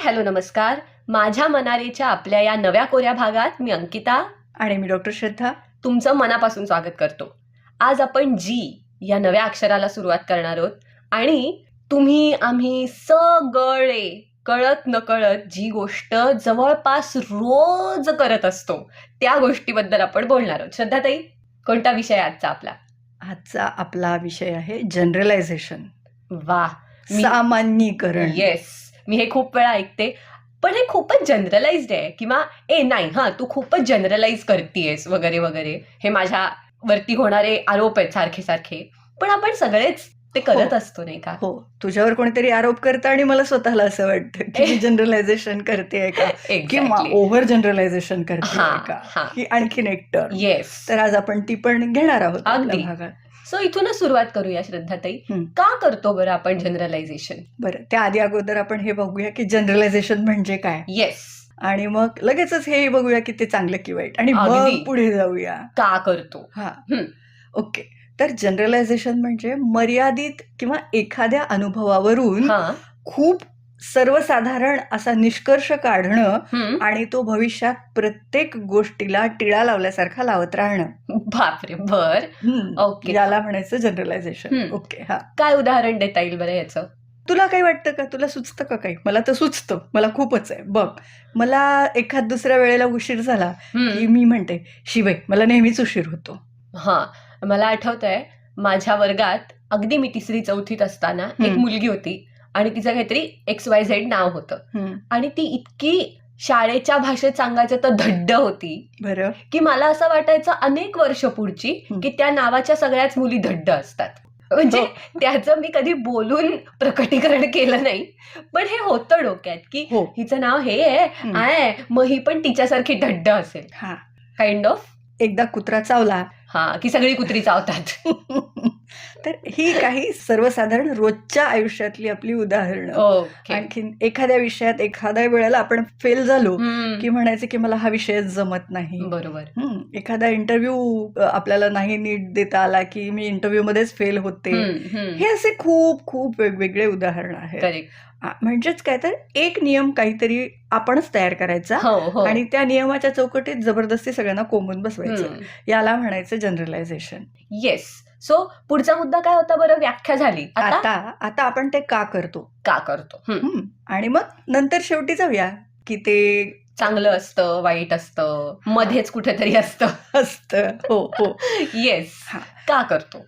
Hello नमस्कार. माझ्या मनारेच्या आपल्या या नव्या कोऱ्या भागात मी अंकिता आणि मी डॉक्टर श्रद्धा तुमचं मनापासून स्वागत करतो. आज आपण जी या नव्या अक्षराला सुरुवात करणार आहोत आणि तुम्ही आम्ही सगळे कळत नकळत जी गोष्ट जवळपास रोज करत असतो त्या गोष्टीबद्दल आपण बोलणार आहोत. श्रद्धाताई, कोणता विषय आहे आजचा आपला? आजचा आपला विषय आहे जनरलायझेशन, वा, सामान्यीकरण. येस, मी हे खूप वेळा ऐकते, पण हे खूपच जनरलाइज्ड आहे किंवा नाही तू खूपच जनरलाइज करतेस वगैरे वगैरे, हे माझ्यावरती होणारे आरोप आहेत सारखे सारखे. पण आपण सगळेच ते करत असतो, नाही का? हो, तुझ्यावर कोणीतरी आरोप करतं आणि मला स्वतःला असं वाटतं की मी जनरलायझेशन करते का किंवा ओव्हर जनरलायझेशन करते का की आणखीन एक टर्म. येस, तर आज आपण ती पण घेणार आहोत अगदी. आपल्या भागात. सो इथूनच सुरुवात करूया श्रद्धाताई. का करतो बरं आपण जनरलायझेशन? बरं, त्या आधी अगोदर आपण हे बघूया की जनरलायझेशन म्हणजे काय. येस, आणि मग लगेचच हे बघूया की ते चांगलं की वाईट आणि मग पुढे जाऊया का करतो. ओके. तर जनरलायझेशन म्हणजे मर्यादित किंवा एखाद्या अनुभवावरून खूप सर्वसाधारण असा निष्कर्ष काढणं आणि तो भविष्यात प्रत्येक गोष्टीला टिळा लावल्यासारखा लावत राहणं. बापरे, बर, ओके, याला म्हणायचं जनरलायझेशन. ओके, काय उदाहरण देता येईल बरं याचं? तुला काही वाटतं का? तुला सुचतं का काही? मला तर सुचतं, मला खूपच आहे. बघ, मला एखाद दुसऱ्या वेळेला उशीर झाला की मी म्हणते, शिवाय मला नेहमीच उशीर होतो. मला आठवतंय, माझ्या वर्गात अगदी मी 3री-4थीत असताना एक मुलगी होती आणि तिचं काहीतरी XYZ नाव होतं आणि ती इतकी शाळेच्या भाषेत सांगायचं तर धड्ड होती बरं की मला असं वाटायचं अनेक वर्ष पुढची की त्या नावाच्या सगळ्याच मुली धड्ड असतात. म्हणजे त्याचं मी कधी बोलून प्रकटीकरण केलं नाही, पण हे होतं डोक्यात की हिचं नाव हे आहे, मग ही पण तिच्यासारखी धड्ड असेल. Kind of. एकदा कुत्रा चावला की सगळी कुत्री चावतात. तर ही काही सर्वसाधारण रोजच्या आयुष्यातली आपली उदाहरणं. आणखीन एखाद्या विषयात एखाद्या वेळेला आपण फेल झालो की म्हणायचं की मला हा विषयच जमत नाही. बरोबर. एखादा इंटरव्ह्यू आपल्याला नाही नीट देता आला की मी इंटरव्ह्यू मध्येच फेल होते. हे असे खूप खूप वेगवेगळे उदाहरण आहेत. म्हणजेच काय, तर एक नियम काहीतरी आपणच तयार करायचा आणि त्या नियमाच्या चौकटीत जबरदस्ती सगळ्यांना कोंबून बसवायचं. याला म्हणायचं जनरलायझेशन. येस. सो पुढचा मुद्दा काय होता बरं? व्याख्या झाली. आता आपण ते का करतो आणि मग नंतर शेवटी जाऊया की ते चांगलं असतं, वाईट असतं, मध्येच कुठेतरी असतं. हो. येस, का करतो?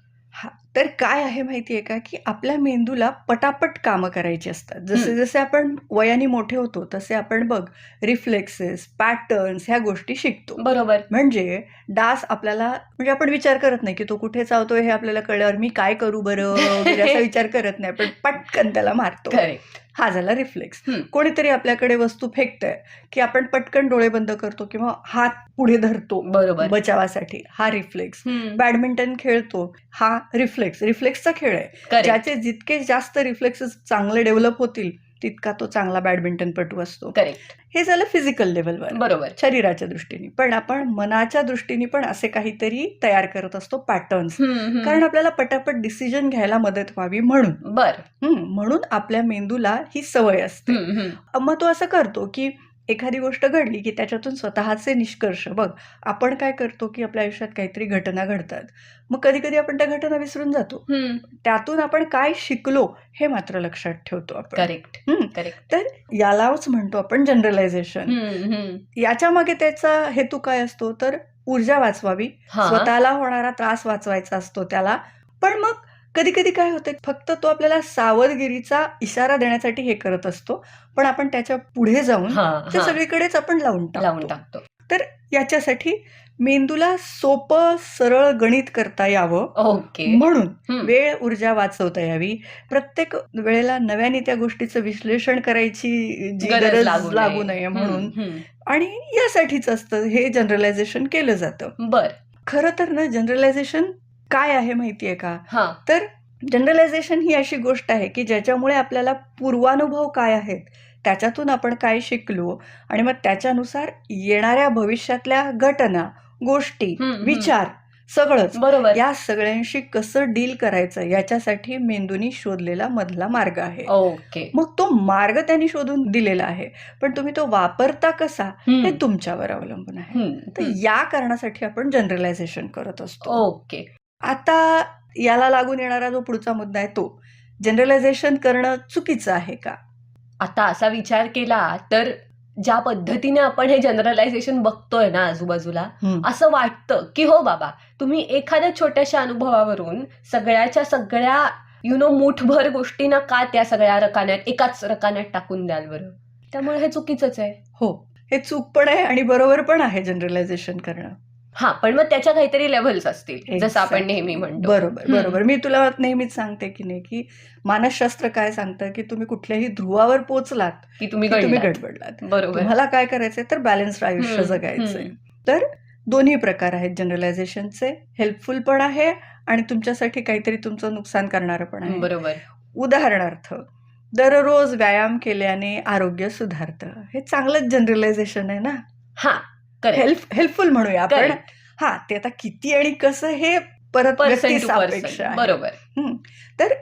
तर काय आहे माहितीये का, की आपल्या मेंदूला पटापट कामं करायची असतात. जसे जसे आपण वयाने मोठे होतो तसे आपण बघ रिफ्लेक्सेस, पॅटर्न्स ह्या गोष्टी शिकतो. बरोबर. म्हणजे डास आपल्याला, म्हणजे आपण विचार करत नाही की तो कुठे चावतोय हे आपल्याला कळल्यावर मी काय करू बरं वगैरे असा विचार करत नाही, पण पटकन त्याला मारतो. हा झाला रिफ्लेक्स. कोणीतरी आपल्याकडे वस्तू फेकतंय की आपण पटकन डोळे बंद करतो किंवा हात पुढे धरतो बचावासाठी, हा रिफ्लेक्स. बॅडमिंटन खेळतो, हा रिफ्लेक्सचा खेळ आहे. ज्याचे जितके जास्त रिफ्लेक्सेस चांगले डेव्हलप होतील तितका तो चांगला बॅडमिंटनपटू असतो. हे झालं फिजिकल लेव्हलवर, बरोबर, शरीराच्या दृष्टीने. पण आपण मनाच्या दृष्टीने पण असे काहीतरी तयार करत असतो पॅटर्न्स, कारण आपल्याला पटापट डिसिजन घ्यायला मदत व्हावी म्हणून. म्हणून आपल्या मेंदूला ही सवय असते. मग तो असं करतो की एखादी गोष्ट घडली की त्याच्यातून स्वतःचे निष्कर्ष, बघ आपण काय करतो की आपल्या आयुष्यात काहीतरी घटना घडतात, मग कधी कधी आपण त्या घटना विसरून जातो. त्यातून आपण काय शिकलो हे मात्र लक्षात ठेवतो आपण. करेक्ट. तर यालाच म्हणतो आपण जनरलायझेशन. याच्या मागे त्याचा हेतू काय असतो, तर ऊर्जा वाचवावी, स्वतःला होणारा त्रास वाचवायचा असतो त्याला. पण मग कधी कधी काय होतं, फक्त तो आपल्याला सावधगिरीचा इशारा देण्यासाठी हे करत असतो, पण आपण त्याच्या पुढे जाऊन ते सगळीकडेच आपण लावून टाकतो. तर याच्यासाठी मेंदूला सोपं सरळ गणित करता यावं म्हणून वेळ ऊर्जा वाचवता यावी, प्रत्येक वेळेला नव्याने त्या गोष्टीचं विश्लेषण करायची जी गरज लागू नये म्हणून, आणि यासाठीच असतं हे जनरलायझेशन केलं जातं. खरं तर ना, जनरलायझेशन काय आहे माहितीये का, तर जनरलायझेशन ही अशी गोष्ट आहे की ज्याच्यामुळे आपल्याला पूर्वानुभव काय आहेत, त्याच्यातून आपण काय शिकलो आणि मग त्याच्यानुसार येणाऱ्या भविष्यातल्या घटना, गोष्टी, विचार सगळंच. बरोबर. या सगळ्यांशी कसं डील करायचं याच्यासाठी मेंदूनी शोधलेला मधला मार्ग आहे. ओके. मग तो मार्ग त्यांनी शोधून दिलेला आहे, पण तुम्ही तो वापरता कसा हे तुमच्यावर अवलंबून आहे. तर या कारणासाठी आपण जनरलायझेशन करत असतो. ओके. आता याला लागून येणारा जो पुढचा मुद्दा आहे तो, जनरलायझेशन करणं चुकीचं आहे का? आता असा विचार केला तर ज्या पद्धतीने आपण हे जनरलायझेशन बघतोय ना आजूबाजूला, असं वाटतं की हो बाबा, तुम्ही एखाद्या छोट्याशा अनुभवावरून सगळ्याच्या सगळ्या मूठभर गोष्टींना का त्या सगळ्या एकाच रकान्यात टाकून द्याल बरं? त्यामुळे हे चुकीचंच आहे. हो, हे चूक पण आहे आणि बरोबर पण आहे जनरलायझेशन करणं. हा, पण मग त्याच्या काहीतरी लेव्हल्स असतील, जसं आपण नेहमी म्हणतो. बरोबर. मी तुला नेहमीच सांगते की नाही, की मानसशास्त्र काय सांगतं की तुम्ही कुठल्याही ध्रुवावर पोहोचलात की तुम्ही गडबडलात. बरोबर. तुम्हाला काय करायचंय तर बॅलन्स्ड आयुष्य जगायचंय. तर दोन्ही प्रकार आहेत जनरलायझेशनचे, हेल्पफुल पण आहे आणि तुमच्यासाठी काहीतरी तुमचं नुकसान करणारं पण आहे. बरोबर. उदाहरणार्थ, दररोज व्यायाम केल्याने आरोग्य सुधारतं, हे चांगलंच जनरलायझेशन आहे ना. हा, हेल्पफुल म्हणूया आपण. हा, ते आता किती आणि कसं हे परत व्यक्ती सापेक्ष आहे. बरोबर. तर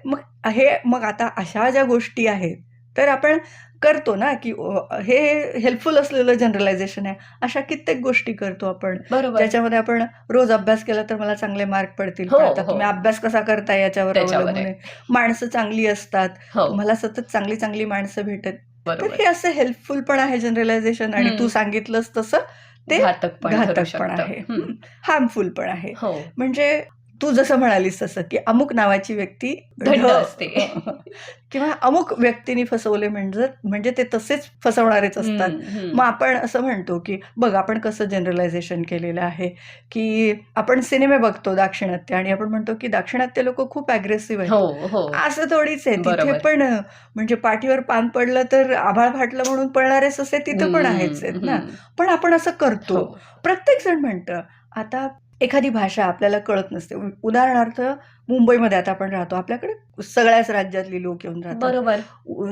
मग आता अशा ज्या गोष्टी आहेत तर आपण करतो ना, की हे हेल्पफुल असलेलं जनरलायझेशन आहे. अशा कित्येक गोष्टी करतो आपण, ज्याच्यामध्ये आपण रोज अभ्यास केला तर मला चांगले मार्क पडतील. आता तुम्ही अभ्यास कसा करता याच्यावर अवलंबून आहे. माणसं चांगली असतात, तुम्हाला सतत चांगली चांगली माणसं भेटत. तर हे असं हेल्पफुल पण आहे जनरलायझेशन, आणि तू सांगितलंस तसं ते घातक पण आहे, हार्मफुल पण आहे. म्हणजे तू जसं म्हणालीस तसं की अमुक नावाची व्यक्ती असते किंवा अमुक व्यक्तीने फसवले म्हणजे ते तसेच फसवणारेच असतात. मग आपण असं म्हणतो की बघ, आपण कसं जनरलायझेशन केलेलं आहे की आपण सिनेमे बघतो दाक्षिणात्य, आणि आपण म्हणतो की दाक्षिणात्य लोक खूप अग्रेसिव्ह आहेत. असं थोडीच आहे. तिथे पण म्हणजे पाठीवर पान पडलं तर आभाळ फाटलं म्हणून पळणारेच असे तिथे पण आहेच आहेत ना. पण आपण असं करतो, प्रत्येक जण म्हणतं. आता एखादी भाषा आपल्याला कळत नसते, उदाहरणार्थ मुंबईमध्ये आता आपण राहतो, आपल्याकडे सगळ्याच राज्यातली लोक येऊन राहतात. बरोबर.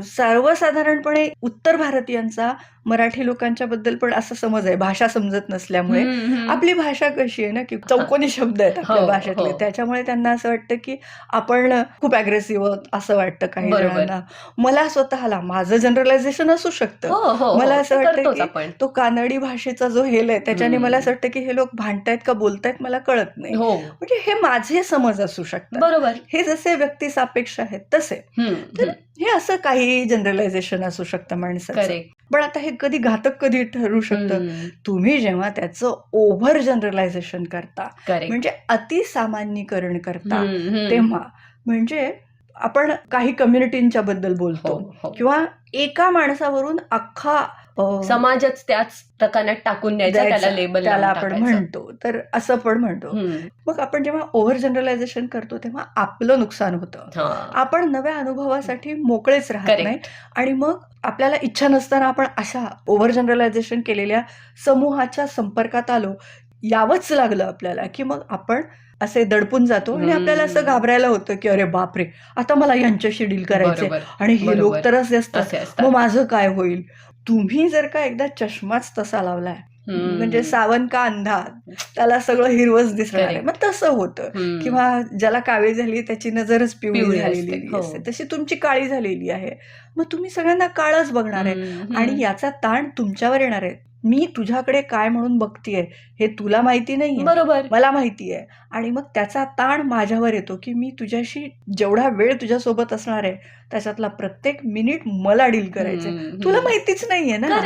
सर्वसाधारणपणे उत्तर भारतीयांचा मराठी लोकांच्या बद्दल पण असा समज आहे, भाषा समजत नसल्यामुळे. आपली भाषा कशी आहे ना, की चौकोनी शब्द आहेत आपल्या भाषेतले, त्याच्यामुळे त्यांना असं वाटतं की आपण खूप अग्रेसिव्ह आहोत असं वाटतं काही जणांना. मला स्वतःला, माझं जनरलायझेशन असू शकतं, मला असं वाटतं की तो कानडी भाषेचा जो हेल आहे त्याच्याने मला असं वाटतं की हे लोक भांडतायत का बोलतायत मला कळत नाही. म्हणजे हे माझे समज असू शकतात. बरोबर. हे जसे व्यक्ती सापेक्ष आहेत तसे. तर हे असं काही जनरलायझेशन असू शकतं माणसाचं. पण आता हे कधी घातक कधी ठरू शकतं, तुम्ही जेव्हा त्याचं ओव्हर जनरलायझेशन करता, म्हणजे अतिसामान्यीकरण करता, तेव्हा. म्हणजे आपण काही कम्युनिटींच्या बद्दल बोलतो किंवा एका माणसावरून अख्खा समाजच त्याच प्रकारात टाकून द्यायचा, त्याला लेबल त्याला आपण म्हणतो, तर असं पण म्हणतो. मग आपण जेव्हा ओव्हर जनरलायझेशन करतो तेव्हा आपलं नुकसान होतं. आपण नव्या अनुभवासाठी मोकळेच राहत नाही, आणि मग आपल्याला इच्छा नसताना आपण अशा ओव्हर जनरलायझेशन केलेल्या समूहाच्या संपर्कात आलो, यावंच लागलं आपल्याला, की मग आपण असे दडपून जातो आणि आपल्याला असं घाबरायला होतं की अरे बापरे, आता मला यांच्याशी डील करायचे आणि हे लोक तर असे असतात, मग माझं काय होईल. तुम्ही जर का एकदा चष्माच तसा लावलाय, म्हणजे सावन का अंधा, त्याला सगळं हिरवच दिसणार आहे, मग तसं होतं. किंवा ज्याला काळी झाली त्याची नजरच पिवळी झालेली असते, तशी तुमची काळी झालेली आहे, मग तुम्ही सगळ्यांना काळच बघणार आहे आणि याचा ताण तुमच्यावर येणार आहे. मी तुझ्याकडे काय म्हणून बघतीये हे तुला माहिती नाहीये, बरोबर, मला माहितीये, आणि मग त्याचा ताण माझ्यावर येतो की मी तुझ्याशी जेवढा वेळ तुझ्यासोबत असणार आहे त्याच्यातला प्रत्येक मिनिट मला डील करायचंय, तुला माहितीच नाहीये ना.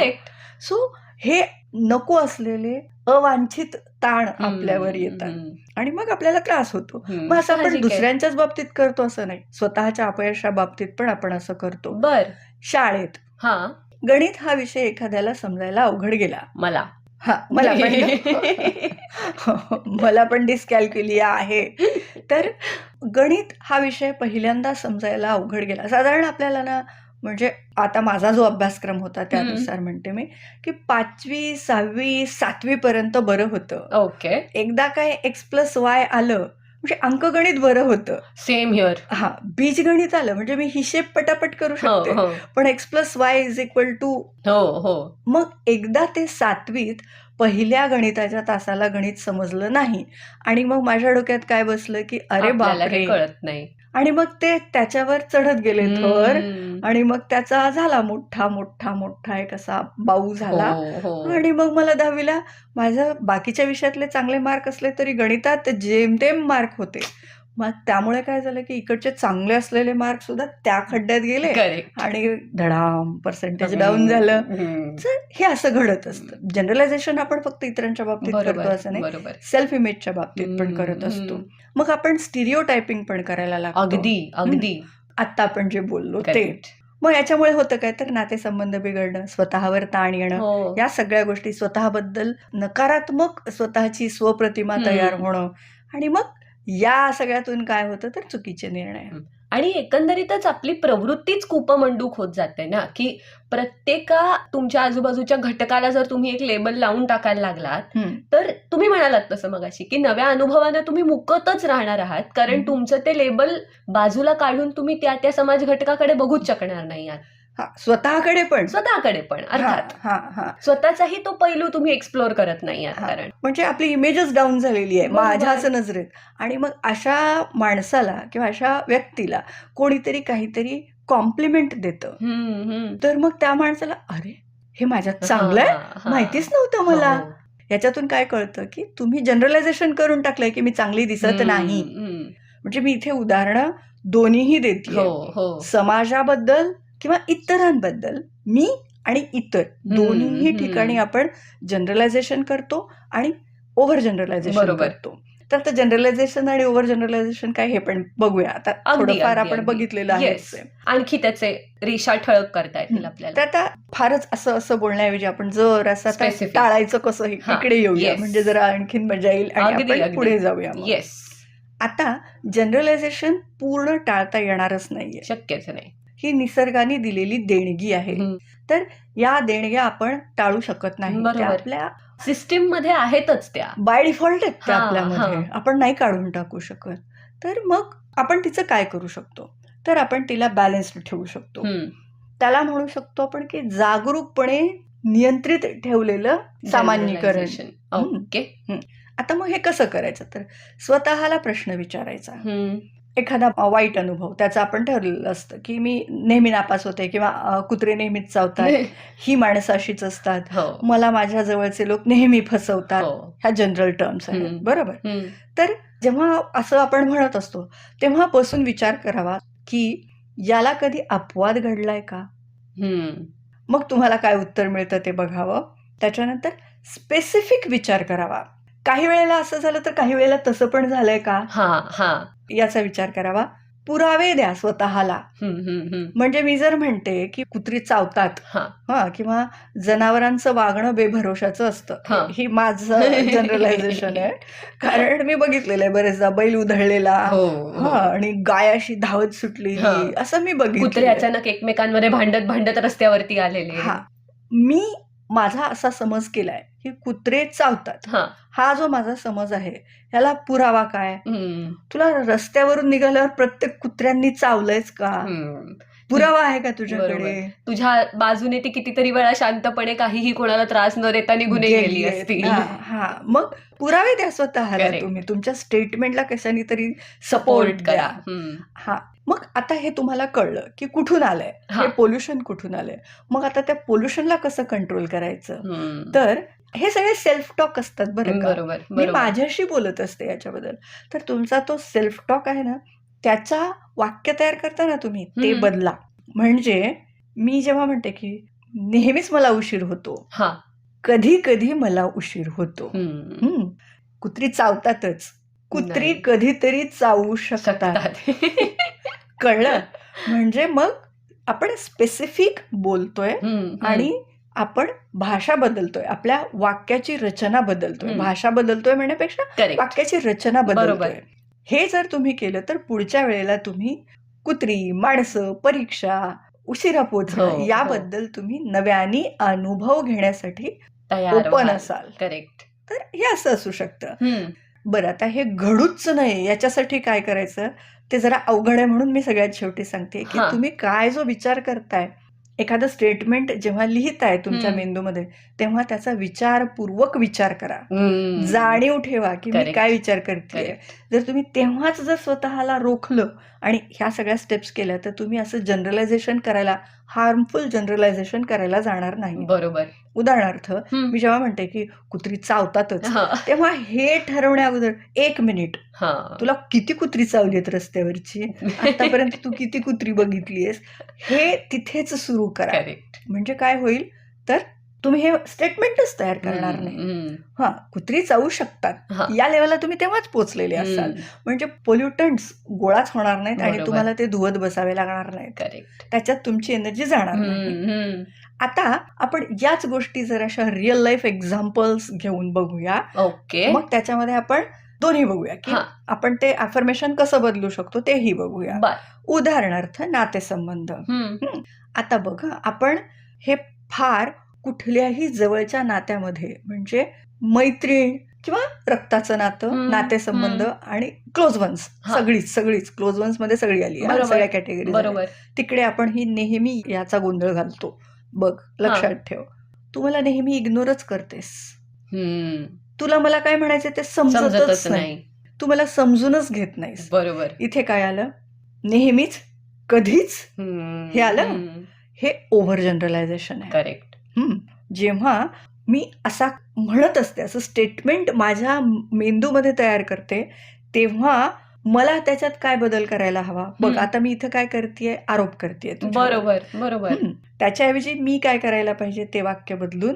सो हे नको असलेले अवांछित ताण आपल्यावर येतात आणि मग आपल्याला त्रास होतो. मग असं आपण दुसऱ्यांच्याच बाबतीत करतो असं नाही, स्वतःच्या अपयशा बाबतीत पण आपण असं करतो. शाळेत गणित हा विषय एखाद्याला समजायला अवघड गेला, मला पण डिस्कॅल्क्युलिया आहे, तर गणित हा विषय पहिल्यांदा समजायला अवघड गेला. साधारण आपल्याला ना, म्हणजे आता माझा जो अभ्यासक्रम होता त्यानुसार म्हणते मी की 5वी 6वी 7वी पर्यंत बरं होतं. एकदा काय x+y आलं म्हणजे अंकगणित बरं होतं. Same here. बीजगणित आलं म्हणजे मी हिशेब पटापट करू शकते, पण x+y = मग एकदा ते 7वीत पहिल्या गणिताच्या तासाला गणित समजलं नाही आणि मग माझ्या डोक्यात काय बसलं की अरे आपल्याला हे बापरे, कळत नाही. आणि मग ते त्याच्यावर चढत गेले थर हम्म. आणि मग त्याचा झाला मोठा मोठा मोठा एक असा बाऊ झाला. हो. आणि मग मला 10वीला माझ्या बाकीच्या विषयातले चांगले मार्क असले तरी गणितात जेमतेम मार्क होते. मग त्यामुळे काय झालं की इकडचे चांगले असलेले मार्क सुद्धा त्या खड्ड्यात गेले करेक्ट. आणि धडाम पर्सेंटेज डाऊन झालं. तर हे असं घडत असतं. जनरलायझेशन आपण फक्त इतरांच्या बाबतीत करतो असं नाही, बरोबर. सेल्फ इमेजच्या बाबतीत पण करत असतो. मग आपण स्टिरिओ टायपिंग पण करायला लागतो. अगदी. आता आपण जे बोललो ते. Correct. मग याच्यामुळे होतं काय तर नातेसंबंध बिघडणं, स्वतःवर ताण येणं, हो. या सगळ्या गोष्टी, स्वतःबद्दल नकारात्मक स्वतःची स्वप्रतिमा तयार होणं आणि मग या सगळ्यातून काय होतं तर चुकीचे निर्णय. आणि एकंदरीतच आपली प्रवृत्तीच कूपमंडूक होत जाते ना, की प्रत्येका तुमच्या आजूबाजूच्या घटकाला जर तुम्ही एक लेबल लावून टाकायला लागलात तर तुम्ही म्हणालात तसं मगाशी की नव्या अनुभवानं तुम्ही मुकतच राहणार आहात, कारण तुमचं ते लेबल बाजूला काढून तुम्ही त्या समाज घटकाकडे बघूच शकणार नाही आहात. स्वतःकडे पण अर्थात स्वतःचाही तो पैलू तुम्ही एक्सप्लोर करत नाही आहात, कारण म्हणजे आपली इमेजच डाऊन झालेली आहे माझ्याच नजरेत. आणि मग अशा माणसाला किंवा अशा व्यक्तीला कोणीतरी काहीतरी कॉम्प्लिमेंट देतं, तर मग त्या माणसाला अरे हे माझ्यात चांगलं आहे, माहितीच नव्हतं मला. याच्यातून काय कळतं की तुम्ही जनरलायझेशन करून टाकलंय की मी चांगली दिसत नाही. म्हणजे मी इथे उदाहरणं दोन्हीही देते, समाजाबद्दल किंवा इतरांबद्दल. मी आणि इतर दोन्हीही ठिकाणी आपण जनरलायझेशन करतो आणि ओव्हर जनरलायझेशन करतो. तर आता जनरलायझेशन आणि ओव्हर जनरलायझेशन काय हे पण बघूया आता. थोडंफार आपण बघितलेलं आहे. आणखी त्याचे रेषा ठळक करता येतील आपल्याला. तर आता फारच असं बोलण्याऐवजी आपण जर असं टाळायचं कसं इकडे येऊया, म्हणजे जरा आणखीन मजा येईल आणि आपण पुढे जाऊया. आता जनरलायझेशन पूर्ण टाळता येणारच नाहीये, शक्यच नाही. ही निसर्गाने दिलेली देणगी आहे. तर या देणग्या आपण टाळू शकत नाही. आपल्या सिस्टीम मध्ये आहेतच, त्या बाय डिफॉल्ट आहेत त्या आपल्यामध्ये, आपण नाही काढून टाकू शकत. तर मग आपण तिचं काय करू शकतो तर आपण तिला बॅलन्स्ड ठेवू शकतो. त्याला म्हणू शकतो आपण की जागरूकपणे नियंत्रित ठेवलेलं सामान्यीकरण. आता मग हे कसं करायचं तर स्वतःला प्रश्न विचारायचा. एखादा वाईट अनुभव, त्याचं आपण ठरलेलं असतं की मी नेहमी नापास होते किंवा कुत्रे नेहमीच चावतात, ही माणसं अशीच असतात, मला माझ्या जवळचे लोक नेहमी फसवतात, ह्या जनरल टर्म्स आहेत, बरोबर. तर जेव्हा असं आपण म्हणत असतो तेव्हा बसून विचार करावा की याला कधी अपवाद घडलाय का. मग तुम्हाला काय उत्तर मिळतं ते बघावं. त्याच्यानंतर स्पेसिफिक विचार करावा. काही वेळेला असं झालं तर काही वेळेला तसं पण झालंय का याचा विचार करावा. पुरावे द्या स्वतःला. म्हणजे मी जर म्हणते की कुत्री चावतात किंवा जनावरांचं वागणं बेभरोशाचं असतं, ही माझं जनरलायझेशन आहे. कारण मी बघितलेलं आहे बरेचदा बैल उधळलेला आणि गाय अशी धावत सुटली, असं मी बघितलं. कुत्रे अचानक एकमेकांमध्ये भांडत भांडत रस्त्यावरती आलेले. मी माझा असा समज केलाय की कुत्रे चावतात, हा जो माझा समज आहे ह्याला पुरावा काय. तुला रस्त्यावरून निघाल्यावर प्रत्येक कुत्र्यांनी चावलंयच का, पुरावा आहे का तुझ्याकडे. तुझ्या बाजूने ती कितीतरी वेळा शांतपणे काहीही कोणाला त्रास न देता निघून गेली असती. मग पुरावे द्या स्वतःला. तुम्ही तुमच्या स्टेटमेंटला कशाने तरी सपोर्ट करा. मग आता हे तुम्हाला कळलं की कुठून आलंय हे पोल्युशन, कुठून आलंय. मग आता त्या पोल्युशनला कसं कंट्रोल करायचं. तर हे सगळे सेल्फ टॉक असतात बरं का. मी माझ्याशी बोलत असते याच्याबद्दल. तर तुमचा तो सेल्फ टॉक आहे ना, त्याचा वाक्य तयार करताना तुम्ही ते बदला. म्हणजे मी जेव्हा म्हणते की नेहमीच मला उशीर होतो, कधी कधी मला उशीर होतो. कुत्री चावतातच, कुत्री कधीतरी चावू शकतात. कळलं. म्हणजे मग आपण स्पेसिफिक बोलतोय आणि आपण भाषा बदलतोय, आपल्या वाक्याची रचना बदलतोय. भाषा बदलतोय म्हणण्यापेक्षा वाक्याची रचना बदलतोय. हे जर तुम्ही केलं तर पुढच्या वेळेला तुम्ही कुत्री, माणसं, परीक्षा, उशिरा पोहोचणं याबद्दल तुम्ही नव्याने अनुभव घेण्यासाठी ओपन असाल. करेक्ट. तर हे असं असू शकतं. बरं, आता हे घडूच नाही याच्यासाठी काय करायचं ते जरा अवघड आहे, म्हणून मी सगळ्यात शेवटी सांगते की तुम्ही काय जो विचार करताय एखादं स्टेटमेंट जेव्हा लिहिताय तुमच्या मेंदूमध्ये, तेव्हा त्याचा विचारपूर्वक विचार करा. जाणीव ठेवा की मी काय विचार करते. जर तुम्ही तेव्हाच जर स्वतःला रोखलं आणि ह्या सगळ्या स्टेप्स केल्या, तर तुम्ही असं जनरलायझेशन करायला, हार्मफुल जनरलायझेशन करायला जाणार नाही. बरोबर. उदाहरणार्थ मी जेव्हा म्हणते की कुत्री चावतातच, तेव्हा हे ठरवण्या अगोदर 1 मिनिट, तुला किती कुत्री चावलीत रस्त्यावरची, आतापर्यंत तू किती कुत्री बघितलीयस, हे तिथेच सुरू करा. म्हणजे काय होईल तर तुम्ही हे स्टेटमेंटच तयार करणार नाही. कुत्री चावू शकतात या लेवलला तुम्ही तेव्हाच पोहोचलेले असाल, म्हणजे पोल्युटंट्स गोळाच होणार नाहीत आणि तुम्हाला ते धुवत बसावे लागणार नाहीत. त्याच्यात तुमची एनर्जी जाणार नाही. आता आपण याच गोष्टी जर अशा रिअल लाईफ एक्झाम्पल्स घेऊन बघूया. मग त्याच्यामध्ये आपण दोन्ही बघूया की आपण ते अफर्मेशन कसं बदलू शकतो तेही बघूया. उदाहरणार्थ नातेसंबंध. आता बघा, आपण हे फार कुठल्याही जवळच्या नात्यामध्ये, म्हणजे मैत्रीण किंवा रक्ताचं नातं, नातेसंबंध आणि क्लोज वन्स, सगळीच क्लोज वन्स मध्ये सगळी आली, सगळ्या कॅटेगरी. तिकडे आपण ही नेहमी याचा गोंधळ घालतो. बघ, लक्षात ठेव, तू मला नेहमी इग्नोरच करतेस, तुला मला काय म्हणायचं ते समजतच नाही, तू मला समजूनच घेत नाहीस. बरोबर. इथे काय आलं? नेहमीच, कधीच हे आलं. हे ओव्हर जनरलायझेशन आहे. करेक्ट. जेव्हा मी असा म्हणत असते, असं स्टेटमेंट माझ्या मेंदूमध्ये तयार करते, तेव्हा मला त्याच्यात काय बदल करायला हवा? बघ, आता मी इथं काय करतेय? आरोप करतेय. बरोबर. त्याच्याऐवजी मी काय करायला पाहिजे? ते वाक्य बदलून,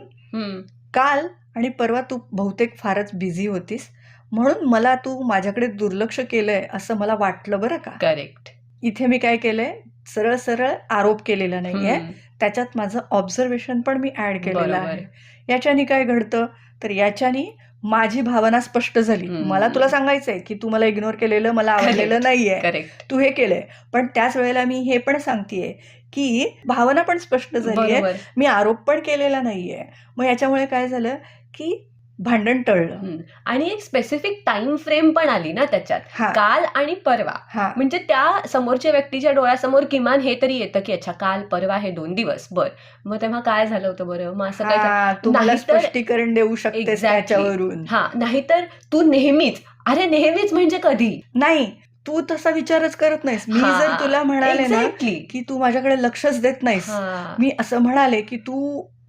काल आणि परवा तू बहुतेक फारच बिझी होतीस, म्हणून मला तू माझ्याकडे दुर्लक्ष केलंय असं मला वाटलं बरं का. करेक्ट. इथे मी काय केलंय? सरळ आरोप केलेला नाहीये, त्याच्यात माझं ऑब्झर्वेशन पण मी ऍड केलेलं आहे. याच्याने काय घडतं तर याच्याने माझी भावना स्पष्ट झाली. मला तुला सांगायचंय की तू मला इग्नोर केलेलं मला आवडलेलं नाहीये, तू हे केलंय, पण त्याच वेळेला मी हे पण सांगतेय की भावना पण स्पष्ट झालीये, मी आरोप पण केलेला नाहीये. मग याच्यामुळे काय झालं की भांडण टळलं. आणि एक स्पेसिफिक टाइम फ्रेम पण आली ना त्याच्यात, काल आणि परवा. म्हणजे त्या समोरच्या व्यक्तीच्या डोळ्यासमोर किमान हे तरी येतं की अच्छा, काल परवा हे 2 दिवस. मग तेव्हा काय झालं होतं बरं? मग असं काय तुम्हाला स्पष्टीकरण देऊ शकते त्याच्यावरून. नाहीतर तू नेहमीच, अरे नेहमीच म्हणजे कधी नाही, तू तसा विचारच करत नाहीस. मी जर तुला म्हणाले ना की तू माझ्याकडे लक्षच देत नाहीस, मी असं म्हणाले की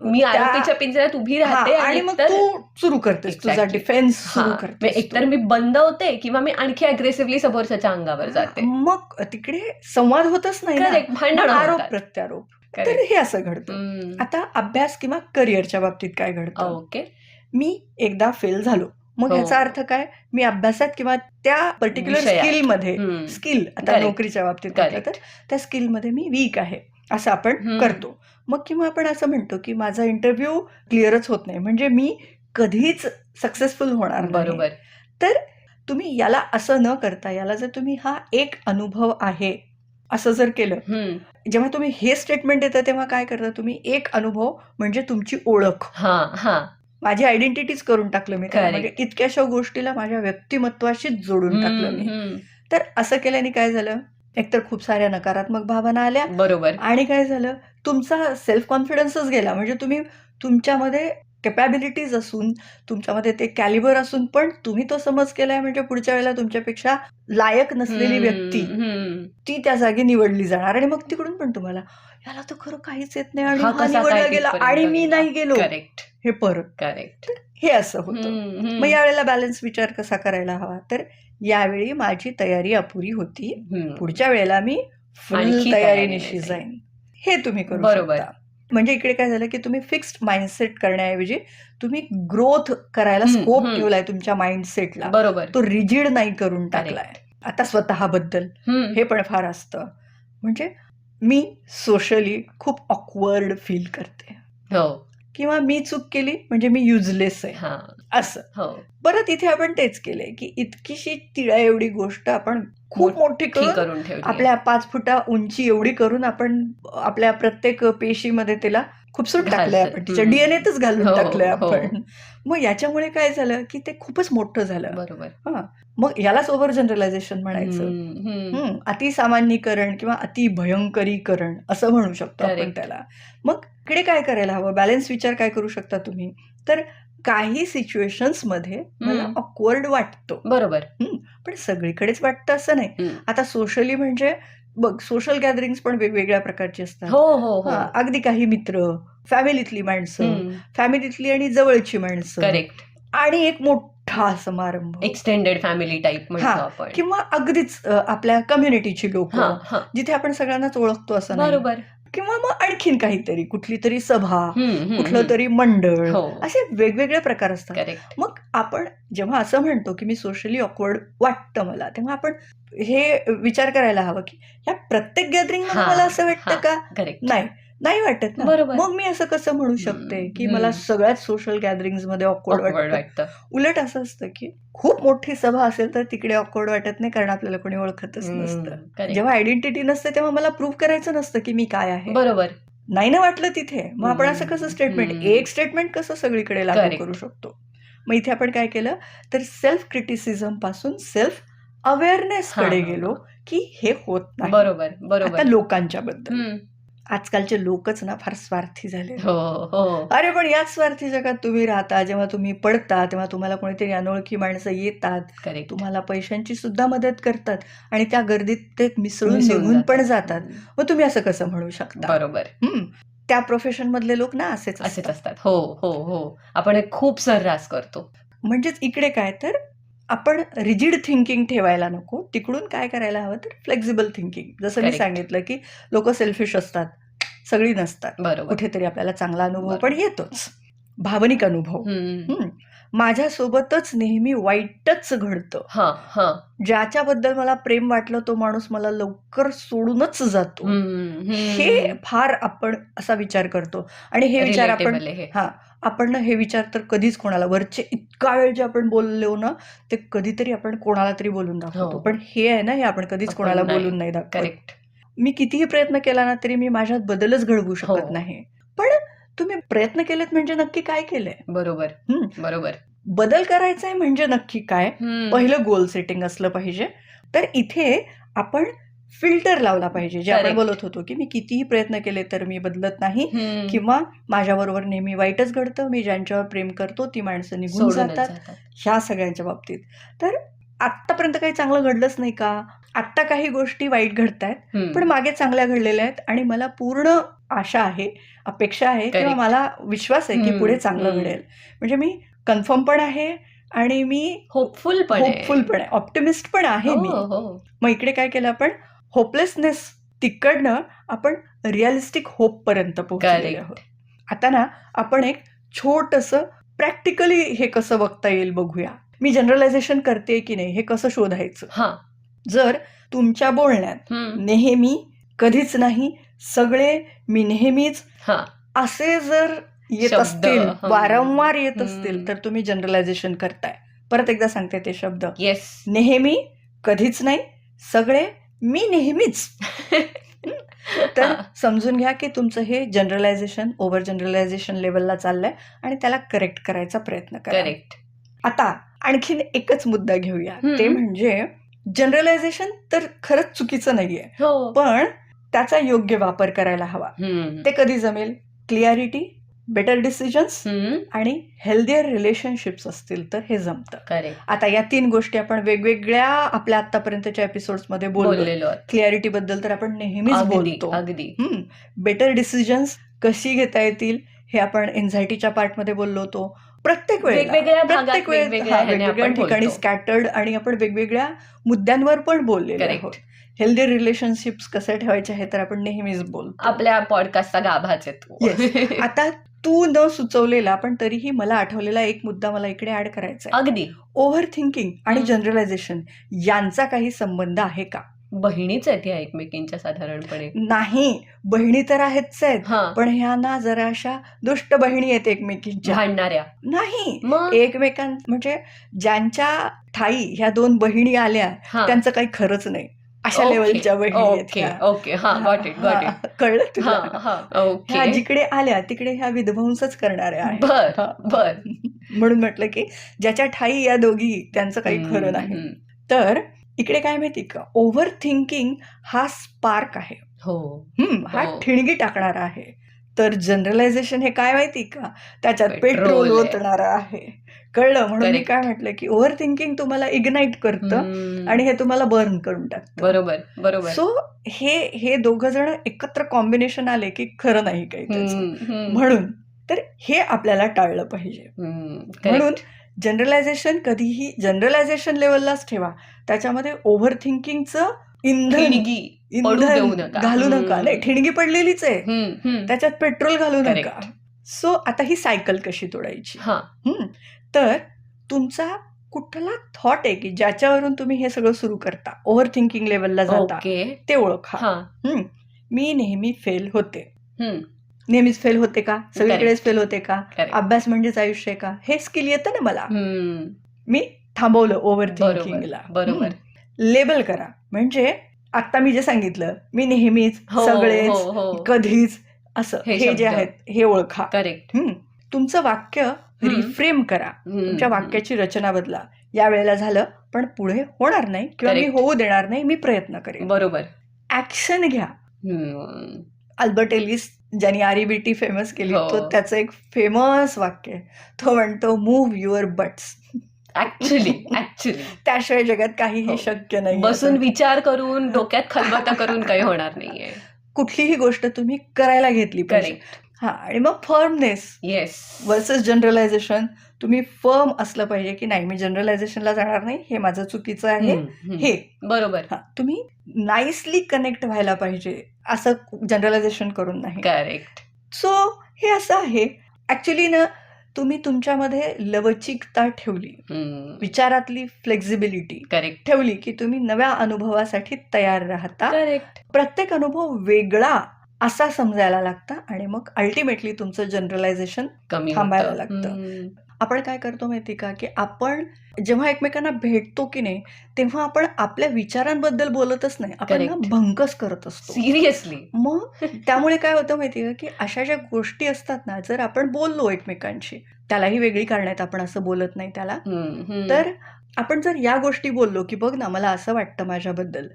मी आरोपीच्या पिंजऱ्यात उभी राहते आणि मग तू सुरू करतेस तुझा डिफेन्स सुरू करतेस. एकतर मी बंद होते किंवा मी आणखी अग्रेसिव्हली समोरच्याच्या अंगावर जाते. मग तिकडे संवाद होतच नाही, भांडण, आरोप प्रत्यारोप. तर हे असं घडतं. आता अभ्यास किंवा करिअरच्या बाबतीत काय घडतं? मी एकदा फेल झालो, मग याचा अर्थ काय? मी अभ्यासात किंवा त्या पर्टिक्युलर स्किल, आता नोकरीच्या बाबतीत तर त्या स्किलमध्ये मी वीक आहे असं आपण करतो. मग किंवा आपण असं म्हणतो की माझा इंटरव्ह्यू क्लिअरच होत नाही, म्हणजे मी कधीच सक्सेसफुल होणार नाही. बरोबर. तर तुम्ही याला असं न करता, याला जर तुम्ही हा एक अनुभव आहे असं जर केलं, जेव्हा तुम्ही हे स्टेटमेंट देता तेव्हा काय करता तुम्ही? एक अनुभव म्हणजे तुमची ओळख, माझी आयडेंटिटीच करून टाकलं मी, म्हणजे इतक्याशा गोष्टीला माझ्या व्यक्तिमत्वाशीच जोडून टाकलं मी. तर असं केल्याने काय झालं? एकतर खूप साऱ्या नकारात्मक भावना आल्या. बरोबर. आणि काय झालं? तुमचा सेल्फ कॉन्फिडन्सच गेला. म्हणजे तुम्ही तुमच्यामध्ये कॅपॅबिलिटीज असून, तुमच्यामध्ये ते कॅलिबर असून पण तुम्ही तो समज केलाय, म्हणजे पुढच्या वेळेला तुमच्यापेक्षा लायक नसलेली व्यक्ती ती त्या जागी निवडली जाणार. आणि मग तिकडून पण तुम्हाला याला तर खरं काहीच येत नाही आणि हा निवडला गेला आणि मी नाही गेलो. करेक्ट. हे परत करेक्ट. हे असं होतं. मग यावेळेला बॅलन्स विचार कसा करायला हवा? तर यावेळी माझी तयारी अपुरी होती, पुढच्या वेळेला मी फुल तयारीनिशी जाईन, हे तुम्ही करू शकता. म्हणजे इकडे काय झालं की तुम्ही फिक्स्ड माइंडसेट करण्याऐवजी तुम्ही ग्रोथ करायला स्कोप ठेवलाय तुमच्या माइंडसेटला. बरोबर. तो रिजिड नाही करून टाकलाय. आता स्वतःबद्दल हे पण फार असतं. म्हणजे मी सोशली खूप ऑकवर्ड फील करते किंवा मी चूक केली म्हणजे मी युजलेस आहे हा असं. हो बरं तिथे आपण तेच केलंय की इतकीशी तिळा एवढी गोष्ट आपण खूप मोठी ठीक करून करून ठेवली आपल्या 5 फुटा उंची एवढी करून आपण आपल्या प्रत्येक पेशीमध्ये तिला खुपसून टाकलंय, आपण तिच्या डीएनएतच घालून हो, टाकलंय हो. आपण. मग याच्यामुळे काय झालं की ते खूपच मोठं झालं. बरोबर. हा, मग यालाच ओव्हर जनरलायझेशन म्हणायचं. अतिसामान्यीकरण किंवा अति भयंकरीकरण असं म्हणू शकतो आपण Correct. त्याला. मग इकडे काय करायला हवं, बॅलन्स विचार काय करू शकता तुम्ही, तर काही सिच्युएशन्स मध्ये मला ऑकवर्ड वाटतो, बरोबर. पण सगळीकडेच वाटतं असं नाही. आता सोशली म्हणजे बघ, सोशल गॅदरिंग्स पण वेगवेगळ्या प्रकारची असतात. हो हो हो हा, अगदी काही मित्र, फॅमिलीतली माणसं, फॅमिलीतली आणि जवळची माणसं, करेक्ट. आणि एक मोठा समारंभ, एक्सटेंडेड फॅमिली टाईप म्हणतो आपण. किंवा अगदीच आपल्या कम्युनिटीची लोक, हा, हा. जिथे आपण सगळ्यांनाच ओळखतो असं नाही, बरोबर. किंवा मग आणखीन काहीतरी, कुठली तरी सभा, हम्म. कुठलं तरी मंडळ, हो असे वेगवेगळे प्रकार असतात. करेक्ट. मग आपण जेव्हा असं म्हणतो की मी सोशली ऑकवर्ड वाटतं मला, तेव्हा आपण हे विचार करायला हवं की या प्रत्येक गॅदरिंग मध्ये मला असं वाटतं का? करेक्ट. नाही वाटत ना. बरोबर. मग मी असं कसं म्हणू शकते की मला सगळ्याच सोशल गॅदरिंग्स मध्ये ऑकवर्ड वाटतं. उलट असं असतं की खूप मोठी सभा असेल तर तिकडे ऑकवर्ड वाटत नाही, कारण आपल्याला कोणी ओळखतच नसतं. जेव्हा आयडेंटिटी नसते तेव्हा मला प्रूव्ह करायचं नसतं की मी काय आहे. बरोबर. नाही ना वाटलं तिथे, मग आपण असं कसं स्टेटमेंट, एक स्टेटमेंट कसं सगळीकडे लागू करू शकतो. मग इथे आपण काय केलं तर सेल्फ क्रिटिसिझम पासून सेल्फ अवेअरनेस कडे गेलो की हे होत नाही. बरोबर बरोबर. आता लोकांच्या बद्दल, आजकालचे लोकच ना फार स्वार्थी झाले. हो हो. अरे पण याच स्वार्थी जगात तुम्ही राहता, जेव्हा तुम्ही पडता तेव्हा तुम्हाला कोणीतरी अनोळखी माणसं येतात, तुम्हाला पैशांची सुद्धा मदत करतात आणि त्या गर्दीत ते मिसळून निघून पण जातात. मग तुम्ही असं कसं म्हणू शकता? बरोबर. त्या प्रोफेशन मधले लोक ना असेच असतात. हो हो हो. आपण खूप सर्रास करतो. म्हणजेच इकडे काय तर आपण रिजिड थिंकिंग ठेवायला नको, तिकडून काय करायला हवं तर फ्लेक्झिबल थिंकिंग. जसं मी सांगितलं की लोक सेल्फिश असतात, सगळी नसतात. कुठेतरी आपल्याला चांगला अनुभव पण येतोच, भावनिक अनुभव. माझ्यासोबतच नेहमी वाईटच घडतं. ज्याच्याबद्दल मला प्रेम वाटलं तो माणूस मला लवकर सोडूनच जातो. हे फार आपण असा विचार करतो, आणि हे विचार आपण हे विचार तर कधीच कोणाला, वरचे इतका वेळ जे आपण बोललो ना ते कधीतरी आपण कोणाला तरी बोलून दाखवतो, पण हे आहे ना, हे आपण कधीच कोणाला बोलून नाही दाखवत. मी कितीही प्रयत्न केला ना तरी मी माझ्यात बदलच घडवू शकत नाही. पण तुम्ही प्रयत्न केलेत म्हणजे नक्की काय केलंय? बरोबर बरोबर. बदल करायचा आहे म्हणजे नक्की काय? पहिलं गोल सेटिंग असलं पाहिजे. तर इथे आपण फिल्टर लावला पाहिजे, जे आपण बोलत होतो की मी कितीही प्रयत्न केले तर मी बदलत नाही, किंवा माझ्याबरोबर नेहमी वाईटच घडतं, मी ज्यांच्यावर प्रेम करतो ती माणसं निघून जातात, ह्या सगळ्यांच्या बाबतीत. तर आतापर्यंत काही चांगलं घडलंच नाही का? आत्ता काही गोष्टी वाईट घडतायत पण मागे चांगल्या घडलेल्या आहेत, आणि मला पूर्ण आशा आहे, अपेक्षा आहे, किंवा मला विश्वास आहे की पुढे चांगलं घडेल. म्हणजे मी कन्फर्म पण आहे आणि मी होपफुल पण आहे, ऑप्टिमिस्ट पण आहे मी. मग इकडे काय केलं आपण, होपलेसनेस तिकडनं आपण रिअलिस्टिक होप पर्यंत पोहोचलेले आहोत. आता ना आपण एक छोटंसं प्रॅक्टिकली हे कसं बघता येईल बघूया. मी जनरलायझेशन करते की नाही हे कसं शोधायचं. जर तुमच्या बोलण्यात नेहमी, कधीच नाही, सगळे, मी नेहमीच असे जर येत असतील, वारंवार येत असतील, तर तुम्ही जनरलायझेशन करताय. परत एकदा सांगते ते शब्द, नेहमी, कधीच नाही, सगळे, मी नेहमीच. तर समजून घ्या की तुमचं हे जनरलायझेशन ओव्हर जनरलायझेशन लेवलला चाललंय आणि त्याला करेक्ट करायचा प्रयत्न करा. आता आणखीन एकच मुद्दा घेऊया, ते म्हणजे जनरलायझेशन तर खरंच चुकीचं नाहीये, पण त्याचा योग्य वापर करायला हवा. ते कधी जमेल? क्लिअरिटी, बेटर डिसिजन्स आणि हेल्दियर रिलेशनशिप्स असतील तर हे जमतं. आता या 3 गोष्टी आपण वेगवेगळ्या आपल्या आतापर्यंतच्या एपिसोड्स मध्ये बोललो. क्लिअरिटी बद्दल तर आपण नेहमीच बोलतो. बेटर डिसिजन्स कशी घेता येतील हे आपण एन्झायटीच्या पार्टमध्ये बोललो होतो. प्रत्येक वेगवेगळ्या ठिकाणी स्कॅटर्ड, आणि आपण वेगवेगळ्या मुद्द्यांवर पण बोललेलो आहोत. हेल्दी रिलेशनशिप्स कसे ठेवायचे हे तर आपण नेहमीच बोलतो, आपल्या पॉडकास्टचा गाभाच येतो. आता तू न सुचवलेला पण तरीही मला आठवलेला एक मुद्दा मला इकडे ऍड करायचा आहे. अगदी. ओव्हर थिंकिंग आणि जनरलायझेशन यांचा काही संबंध आहे का? बहिणीच आहेत या एकमेकींच्या साधारणपणे. नाही, बहिणी तर आहेच आहेत, हा, पण ह्या ना जरा अशा दुष्ट बहिणी आहेत एकमेकींच्या. भांडणाऱ्या. नाही, मग एकमेकां म्हणजे ज्यांच्या ठाई ह्या 2 बहिणी आल्या हा, त्यांचं काही खरंच नाही, अशा ओके लेवलच्या बहिणी आहेत ओके ह्या. ओके, हा, गॉट इट गॉट इट. कळलं हा तुला? हा, ह्या ओके, जिकडे आल्या तिकडे ह्या विध्वंसच करणाऱ्या आहेत. बर हा. बर. म्हणून म्हटलं की ज्याच्या ठाई या दोघी त्यांचं काही खरं नाही. हम्म, तर इकडे काय माहिती का, ओव्हर थिंकिंग हा स्पार्क आहे. हो हा हो. ठिणगी टाकणारा आहे. तर जनरलायझेशन हे काय माहिती का, त्याच्यात पेट्रोल पेट्रोल आहे. ओतणारा आहे. कळलं? म्हणून मी Correct. काय म्हटलं की ओव्हर थिंकिंग तुम्हाला इग्नाइट करतं आणि हे तुम्हाला बर्न करून टाकतं. बरोबर बरोबर. सो हे दोघं जण एकत्र कॉम्बिनेशन आले की खरं नाही काही त्याचं. म्हणून तर हे आपल्याला टाळलं पाहिजे. म्हणून जनरलायझेशन कधीही जनरलायझेशन लेवललाच ठेवा, त्याच्यामध्ये ओव्हर थिंकिंगचं पडू देऊ इंधन नका. घालू नका. नाही, ठिणगी पडलेलीच आहे, त्याच्यात पेट्रोल घालू Correct. नका. सो आता ही सायकल कशी तोडायची? हा, तर तुमचा कुठला थॉट आहे की ज्याच्यावरून तुम्ही हे सगळं सुरू करता, ओव्हर थिंकिंग लेवलला जाता, ओके, ते ओळखा. हा, मी नेहमी फेल होते. हम्म, नेहमीच फेल होते का? सगळीकडेच फेल होते का? Correct. अभ्यास म्हणजेच आयुष्य आहे का? हे स्किल येतं ना मला. हम्म, मी थांबवलं ओव्हर बरोबर थिंकिंगला. बरोबर. लेबल करा. म्हणजे आता मी जे सांगितलं, मी नेहमीच, हो सगळेच, हो हो, कधीच, असं हे हे जे शब्द. आहेत हे ओळखा. करेक्ट. तुमचं वाक्य रिफ्रेम करा. तुमच्या वाक्याची रचना बदला. या वेळेला झालं, पण पुढे होणार नाही किंवा मी Correct. होऊ देणार नाही, मी प्रयत्न करेन. बरोबर. ऍक्शन घ्या. अल्बर्ट एलिस ज्यांनी आरईबीटी फेमस केली, हो. तो त्याचं एक फेमस वाक्य आहे. तो म्हणतो, मूव्ह युअर बट्स. ऍक्च्युली त्याशिवाय जगात काहीही हो. शक्य नाही. बसून विचार करून डोक्यात खलबत्ता करून काही होणार नाहीये. कुठलीही गोष्ट तुम्ही करायला घेतली पाहिजे. करेक्ट. हा, आणि मग फर्मनेस येस. Versus generalization. तुम्ही फर्म असलं पाहिजे की नाही, मी जनरलायझेशनला जाणार नाही, हे माझं चुकीचं आहे. हे बरोबर. तुम्ही नाईसली कनेक्ट व्हायला पाहिजे, असं जनरलायझेशन करून नाही. करेक्ट. सो हे असं आहे. ऍक्च्युली ना, तुम्ही तुमच्यामध्ये लवचिकता ठेवली, विचारातली फ्लेक्झिबिलिटी करेक्ट ठेवली की तुम्ही नव्या अनुभवासाठी तयार राहता. करेक्ट. प्रत्येक अनुभव वेगळा असा समजायला लागतं आणि मग अल्टिमेटली तुमचं जनरलायझेशन कमी थांबायला होतं. लागतं. आपण काय करतो माहिती का, की आपण जेव्हा एकमेकांना भेटतो की नाही, तेव्हा आपण आपल्या विचारांबद्दल बोलतच नाही, आपण ना Correct. भंकस करत असतो. सिरियसली. मग त्यामुळे काय होतं माहिती का, की अशा ज्या गोष्टी असतात ना, जर आपण बोललो एकमेकांशी, त्यालाही वेगळी कारण आहेत, आपण असं बोलत नाही त्याला, तर आपण जर या गोष्टी बोललो की बघ ना, मला असं वाटतं माझ्याबद्दल,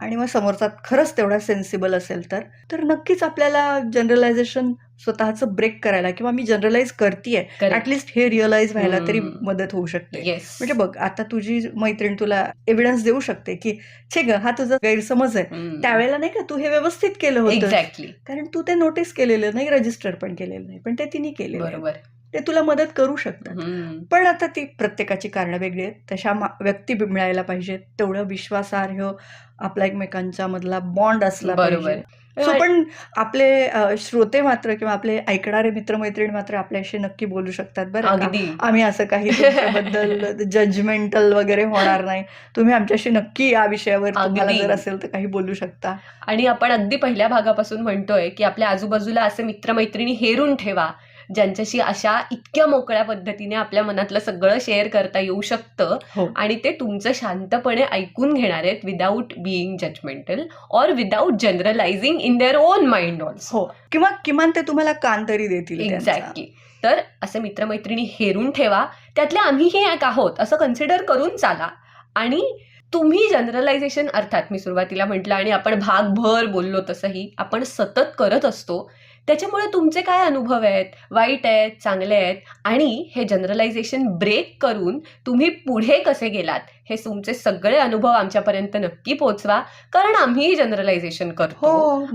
आणि मग समोरचा खरंच तेवढा सेन्सिबल असेल तर नक्कीच आपल्याला जनरलायझेशन स्वतःचं ब्रेक करायला, किंवा मी जनरलाइज करतेय, ऍटलिस्ट हे रिअलाइज व्हायला तरी मदत होऊ शकते. म्हणजे बघ, आता तुझी मैत्रीण तुला एव्हिडन्स देऊ शकते की छे ग, हा तुझा गैरसमज आहे, त्यावेळेला नाही का तू हे व्यवस्थित केलं होतं. एक्झॅक्टली. कारण तू ते नोटीस केलेलं नाही, रजिस्टर पण केलेलं नाही, पण ते तिने केलेलं. बरोबर. ते तुला मदत करू शकतात. पण आता ती प्रत्येकाची कारणं वेगळी आहेत. तशा व्यक्ती मिळायला पाहिजेत, तेवढं विश्वासार्ह आपला एकमेकांच्या मधला बॉन्ड असला पाहिजे. सो पण आपले श्रोते मात्र किंवा आपले ऐकणारे मित्रमैत्रिणी मात्र आपल्याशी नक्की बोलू शकतात बरं का. आम्ही असं काही तुमच्याबद्दल जजमेंटल वगैरे होणार नाही. तुम्ही आमच्याशी नक्की या विषयावर तुम्हाला जर असेल तर काही बोलू शकता. आणि आपण अगदी पहिल्या भागापासून म्हणतोय की आपल्या आजूबाजूला असे मित्रमैत्रिणी हेरून ठेवा, ज्यांच्याशी अशा इतक्या मोकळ्या पद्धतीने आपल्या मनातलं सगळं शेअर करता येऊ शकतं. आणि ते तुमचं शांतपणे ऐकून घेणार आहेत, without being judgmental or without generalizing in their own mind also. किंवा किमान ते तुम्हाला कान तरी देतील. एक्झॅक्टली. तर असे मित्रमैत्रिणी हेरून ठेवा, त्यातले आम्हीही एक आहोत असं कन्सिडर करून चाला. आणि तुम्ही जनरलायझेशन, अर्थात मी सुरुवातीला म्हटलं आणि आपण भागभर बोललो तसंही, आपण सतत करत असतो. त्याच्यामुळे तुमचे काय अनुभव आहेत, वाईट आहेत, चांगले आहेत, आणि हे जनरलायझेशन ब्रेक करून तुम्ही पुढे कसे गेलात, हे तुमचे सगळे अनुभव आमच्यापर्यंत नक्की पोहोचवा, कारण आम्ही जनरलायझेशन करतो.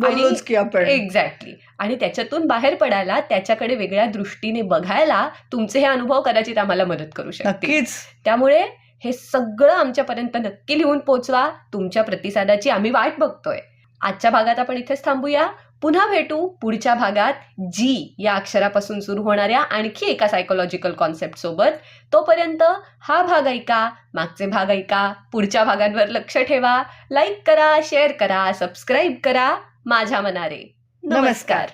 एक्झॅक्टली. आणि त्याच्यातून बाहेर पडायला, त्याच्याकडे वेगळ्या दृष्टीने बघायला तुमचे हे अनुभव कदाचित आम्हाला मदत करू शकतील. त्यामुळे हे सगळं आमच्यापर्यंत नक्की लिहून पोहोचवा. तुमच्या प्रतिसादाची आम्ही वाट बघतोय. आजच्या भागात आपण इथेच थांबूया. पुन्हा भेटू पुढच्या भागात जी या अक्षरापासून सुरू होणाऱ्या आणखी एका सायकोलॉजिकल कॉन्सेप्ट सोबत. तोपर्यंत हा भाग ऐका, मागचे भाग ऐका, पुढच्या भागांवर लक्ष ठेवा, लाईक करा, शेअर करा, सबस्क्राईब करा. माझ्या मनारे. नमस्कार.